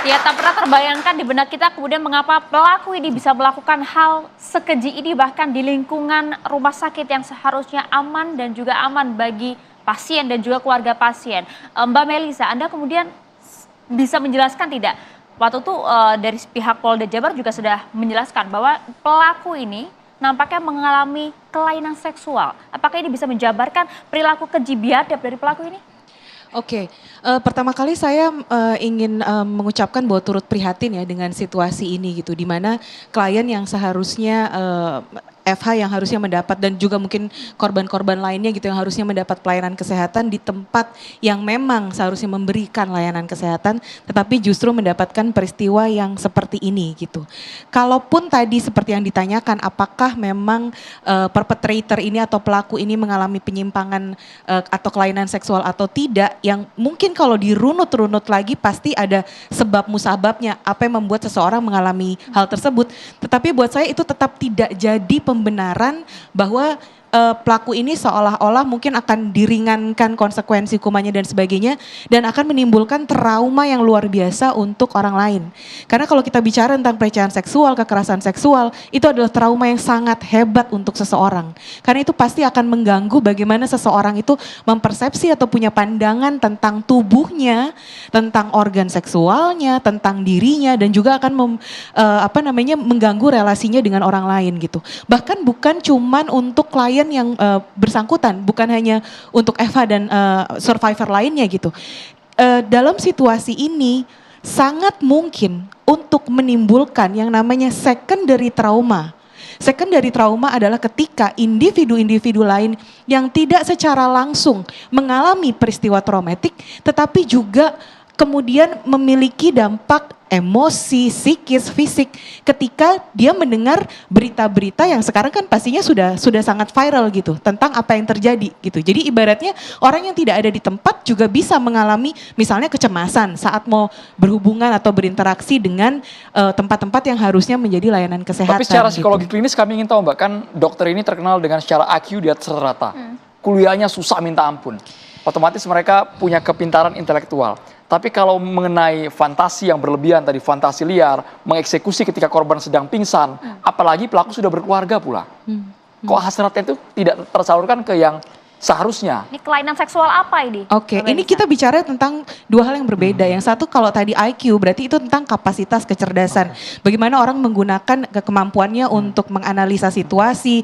Ya, tak pernah terbayangkan di benak kita kemudian mengapa pelaku ini bisa melakukan hal sekeji ini bahkan di lingkungan rumah sakit yang seharusnya aman dan juga aman bagi pasien dan juga keluarga pasien. Mbak Melisa, Anda kemudian bisa menjelaskan tidak? Waktu itu dari pihak Polda Jabar juga sudah menjelaskan bahwa pelaku ini nampaknya mengalami kelainan seksual. Apakah ini bisa menjabarkan perilaku keji biadab dari pelaku ini? Oke, pertama kali saya ingin mengucapkan bahwa turut prihatin ya dengan situasi ini gitu, di mana klien yang seharusnya FH yang harusnya mendapat dan juga mungkin korban-korban lainnya gitu yang harusnya mendapat pelayanan kesehatan di tempat yang memang seharusnya memberikan layanan kesehatan, tetapi justru mendapatkan peristiwa yang seperti ini gitu. Kalaupun tadi seperti yang ditanyakan, apakah memang perpetrator ini atau pelaku ini mengalami penyimpangan atau kelainan seksual atau tidak, yang mungkin kalau dirunut-runut lagi pasti ada sebab musababnya apa yang membuat seseorang mengalami hal tersebut. Tetapi buat saya itu tetap tidak jadi pembenaran bahwa pelaku ini seolah-olah mungkin akan diringankan konsekuensi hukumannya dan sebagainya dan akan menimbulkan trauma yang luar biasa untuk orang lain. Karena kalau kita bicara tentang pelecehan seksual, kekerasan seksual, itu adalah trauma yang sangat hebat untuk seseorang. Karena itu pasti akan mengganggu bagaimana seseorang itu mempersepsi atau punya pandangan tentang tubuhnya, tentang organ seksualnya, tentang dirinya dan juga akan mengganggu relasinya dengan orang lain gitu. Bahkan bukan cuman untuk klien yang bersangkutan, bukan hanya untuk Eva dan survivor lainnya gitu. Dalam situasi ini sangat mungkin untuk menimbulkan yang namanya secondary trauma. Secondary trauma adalah ketika individu-individu lain yang tidak secara langsung mengalami peristiwa traumatik, tetapi juga kemudian memiliki dampak emosi, psikis, fisik ketika dia mendengar berita-berita yang sekarang kan pastinya sudah sangat viral gitu tentang apa yang terjadi gitu. Jadi ibaratnya orang yang tidak ada di tempat juga bisa mengalami misalnya kecemasan saat mau berhubungan atau berinteraksi dengan tempat-tempat yang harusnya menjadi layanan kesehatan. Tapi secara psikologi gitu. klinis kami ingin tahu Mbak, kan dokter ini terkenal dengan secara IQ di atas rata. Kuliahnya susah minta ampun. Otomatis mereka punya kepintaran intelektual. Tapi kalau mengenai fantasi yang berlebihan tadi, fantasi liar, mengeksekusi ketika korban sedang pingsan, apalagi pelaku sudah berkeluarga pula. Kok hasratnya itu tidak tersalurkan ke yang seharusnya? Ini kelainan seksual apa ini? Oke, ini kita bicara tentang dua hal yang berbeda. Yang satu kalau tadi IQ berarti itu tentang kapasitas kecerdasan. Bagaimana orang menggunakan kemampuannya untuk menganalisa situasi,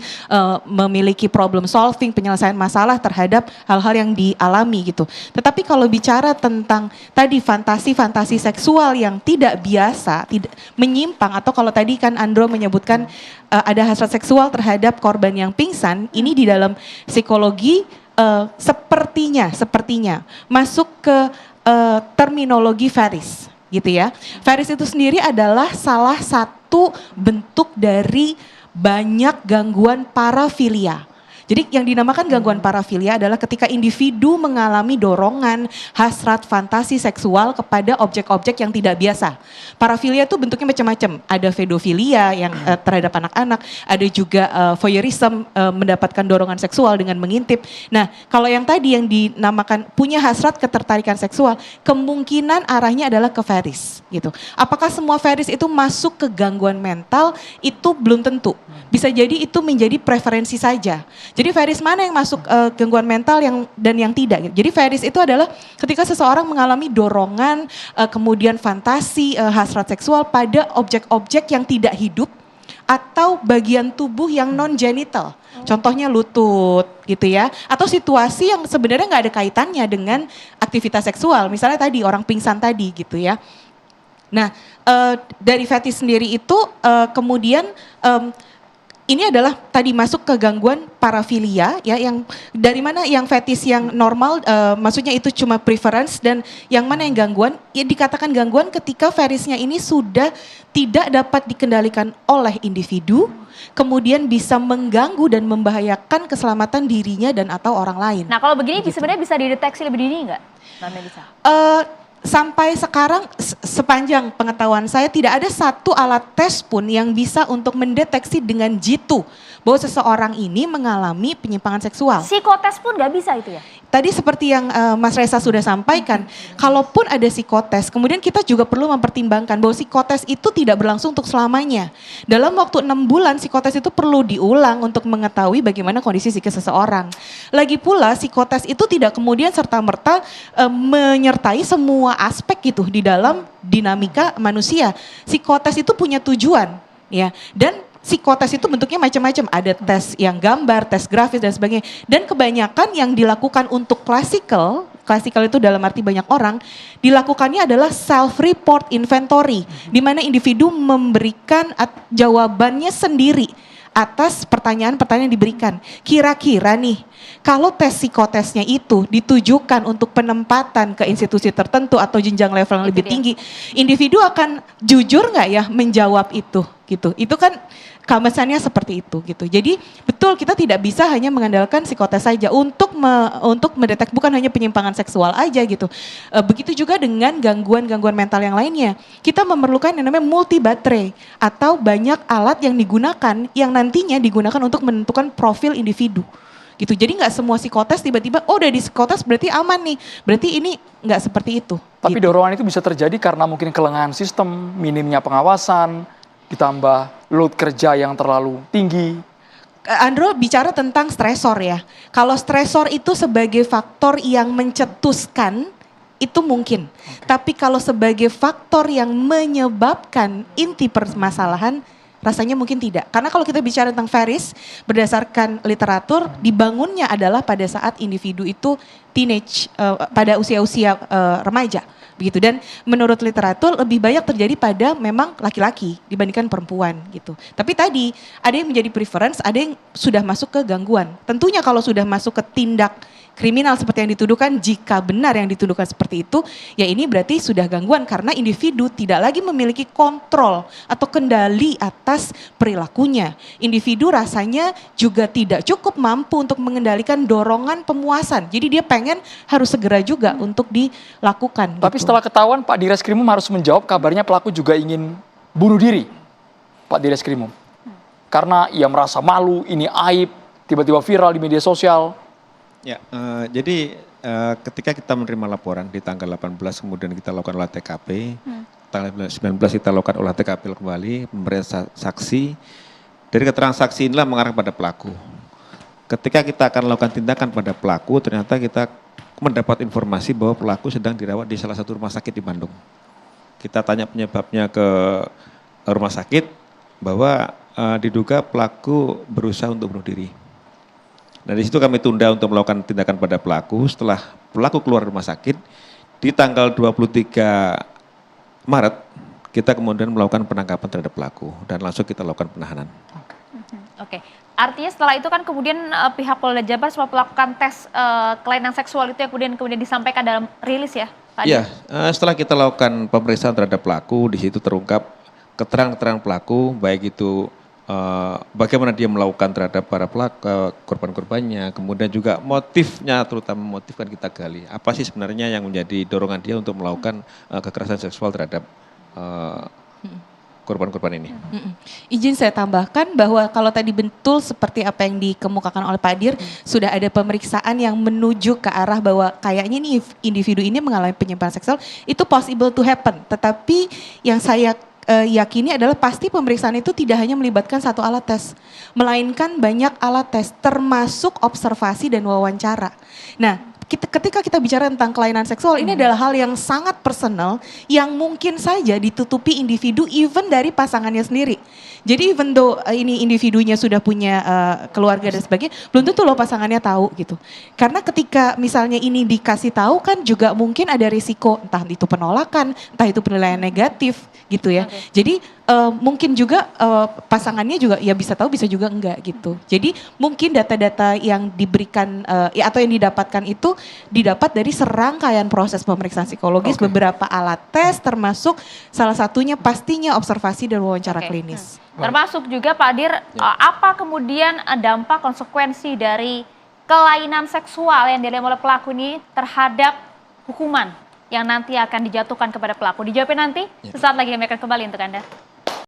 memiliki problem solving, penyelesaian masalah terhadap hal-hal yang dialami gitu. Tetapi kalau bicara tentang tadi fantasi-fantasi seksual yang tidak biasa, tidak menyimpang atau kalau tadi kan Andro menyebutkan ada hasrat seksual terhadap korban yang pingsan, ini di dalam psikologi sepertinya masuk ke terminologi Ferris gitu ya. Ferris itu sendiri adalah salah satu bentuk dari banyak gangguan parafilia. Jadi yang dinamakan gangguan parafilia adalah ketika individu mengalami dorongan, hasrat, fantasi seksual kepada objek-objek yang tidak biasa. Parafilia itu bentuknya macam-macam. Ada pedofilia yang terhadap anak-anak, ada juga voyeurism, mendapatkan dorongan seksual dengan mengintip. Nah, kalau yang tadi yang dinamakan punya hasrat ketertarikan seksual, kemungkinan arahnya adalah ke Ferris gitu. Apakah semua Ferris itu masuk ke gangguan mental? Itu belum tentu. Bisa jadi itu menjadi preferensi saja. Jadi Ferris mana yang masuk gangguan mental dan yang tidak. Jadi Ferris itu adalah ketika seseorang mengalami dorongan, kemudian fantasi, hasrat seksual pada objek-objek yang tidak hidup atau bagian tubuh yang non-genital. Contohnya lutut gitu ya. Atau situasi yang sebenarnya nggak ada kaitannya dengan aktivitas seksual. Misalnya tadi orang pingsan tadi gitu ya. Nah dari fetish sendiri itu kemudian ini adalah tadi masuk ke gangguan parafilia ya, yang dari mana yang fetis yang normal maksudnya itu cuma preference dan yang mana yang gangguan, ya dikatakan gangguan ketika fetisnya ini sudah tidak dapat dikendalikan oleh individu, kemudian bisa mengganggu dan membahayakan keselamatan dirinya dan atau orang lain. Nah kalau begini sebenarnya bisa dideteksi lebih dini nggak, Mbak Melisa? Sampai sekarang sepanjang pengetahuan saya tidak ada satu alat tes pun yang bisa untuk mendeteksi dengan jitu bahwa seseorang ini mengalami penyimpangan seksual. Psikotes pun nggak bisa itu ya? tadi seperti yang Mas Reza sudah sampaikan, kalaupun ada psikotes, kemudian kita juga perlu mempertimbangkan bahwa psikotes itu tidak berlangsung untuk selamanya. Dalam waktu 6 bulan, psikotes itu perlu diulang untuk mengetahui bagaimana kondisi psikis seseorang. Lagi pula, psikotes itu tidak kemudian serta-merta menyertai semua aspek gitu di dalam dinamika manusia. Psikotes itu punya tujuan, ya, dan psikotes itu bentuknya macam-macam, ada tes yang gambar, tes grafis dan sebagainya. Dan kebanyakan yang dilakukan untuk klasikal itu dalam arti banyak orang, dilakukannya adalah self-report inventory, di mana individu memberikan jawabannya sendiri atas pertanyaan-pertanyaan yang diberikan. Kira-kira nih, kalau tes psikotesnya itu ditujukan untuk penempatan ke institusi tertentu atau jenjang level yang lebih tinggi, individu akan jujur nggak ya menjawab itu, gitu. Itu kan kemesannya seperti itu, gitu. Jadi betul kita tidak bisa hanya mengandalkan psikotes saja untuk mendetek, bukan hanya penyimpangan seksual aja gitu. Begitu juga dengan gangguan-gangguan mental yang lainnya. Kita memerlukan yang namanya multi baterai atau banyak alat yang digunakan yang nantinya digunakan untuk menentukan profil individu. Gitu. Jadi nggak semua psikotes tiba-tiba, oh udah di psikotes berarti aman nih. Berarti ini nggak seperti itu. Tapi gitu. dorongan itu bisa terjadi karena mungkin kelengahan sistem, minimnya pengawasan, ditambah load kerja yang terlalu tinggi. Andro bicara tentang stresor ya. Kalau stresor itu sebagai faktor yang mencetuskan, itu mungkin. Tapi kalau sebagai faktor yang menyebabkan inti permasalahan, rasanya mungkin tidak. Karena kalau kita bicara tentang Ferris, berdasarkan literatur, dibangunnya adalah pada saat individu itu teenage, pada usia-usia remaja. Begitu. Dan menurut literatur lebih banyak terjadi pada memang laki-laki dibandingkan perempuan gitu. Tapi tadi ada yang menjadi preference, ada yang sudah masuk ke gangguan. Tentunya kalau sudah masuk ke tindak kriminal seperti yang dituduhkan, jika benar yang dituduhkan seperti itu, ya ini berarti sudah gangguan karena individu tidak lagi memiliki kontrol atau kendali atas perilakunya. Individu rasanya juga tidak cukup mampu untuk mengendalikan dorongan pemuasan. Jadi dia pengen harus segera juga untuk dilakukan. Tapi gitu. setelah ketahuan, Pak Direskrimum harus menjawab kabarnya pelaku juga ingin bunuh diri, Pak Direskrimum. Karena ia merasa malu, ini aib, tiba-tiba viral di media sosial. Ya, jadi ketika kita menerima laporan di tanggal 18 kemudian kita lakukan olah TKP, tanggal 19 kita lakukan olah TKP kembali, pemeriksaan saksi. Dari keterangan saksi inilah mengarah pada pelaku. Ketika kita akan lakukan tindakan pada pelaku, ternyata kita mendapat informasi bahwa pelaku sedang dirawat di salah satu rumah sakit di Bandung. Kita tanya penyebabnya ke rumah sakit bahwa diduga pelaku berusaha untuk bunuh diri. Nah di situ kami tunda untuk melakukan tindakan pada pelaku. Setelah pelaku keluar rumah sakit, di tanggal 23 Maret, kita kemudian melakukan penangkapan terhadap pelaku dan langsung kita lakukan penahanan. Oke, artinya setelah itu kan kemudian pihak Polda Jabar sempat melakukan tes kelainan seksual itu yang kemudian disampaikan dalam rilis ya, Pak? Iya, setelah kita lakukan pemeriksaan terhadap pelaku, di situ terungkap keterangan-keterangan pelaku, baik itu bagaimana dia melakukan terhadap para pelaku, korban-korbannya, kemudian juga motifnya, terutama motif kan kita gali. Apa sih sebenarnya yang menjadi dorongan dia untuk melakukan kekerasan seksual terhadap korban-korban ini. Izin saya tambahkan bahwa kalau tadi betul seperti apa yang dikemukakan oleh Pak Dir, sudah ada pemeriksaan yang menuju ke arah bahwa kayaknya nih individu ini mengalami penyimpangan seksual, itu possible to happen. Tetapi yang saya yakini adalah pasti pemeriksaan itu tidak hanya melibatkan satu alat tes, melainkan banyak alat tes termasuk observasi dan wawancara. Nah, ketika kita bicara tentang kelainan seksual, ini adalah hal yang sangat personal yang mungkin saja ditutupi individu even dari pasangannya sendiri. Jadi even though ini individunya sudah punya keluarga dan sebagainya, belum tentu loh pasangannya tahu gitu. Karena ketika misalnya ini dikasih tahu kan juga mungkin ada risiko, entah itu penolakan, entah itu penilaian negatif gitu ya. Jadi mungkin juga pasangannya juga ya bisa tahu bisa juga enggak gitu. Jadi mungkin data-data yang diberikan atau yang didapatkan itu didapat dari serangkaian proses pemeriksaan psikologis, beberapa alat tes termasuk salah satunya pastinya observasi dan wawancara klinis. Termasuk juga Pak Dir, apa kemudian dampak konsekuensi dari kelainan seksual yang dialami oleh pelaku ini terhadap hukuman yang nanti akan dijatuhkan kepada pelaku? Dijawabin nanti, sesaat lagi kami akan kembali untuk Anda.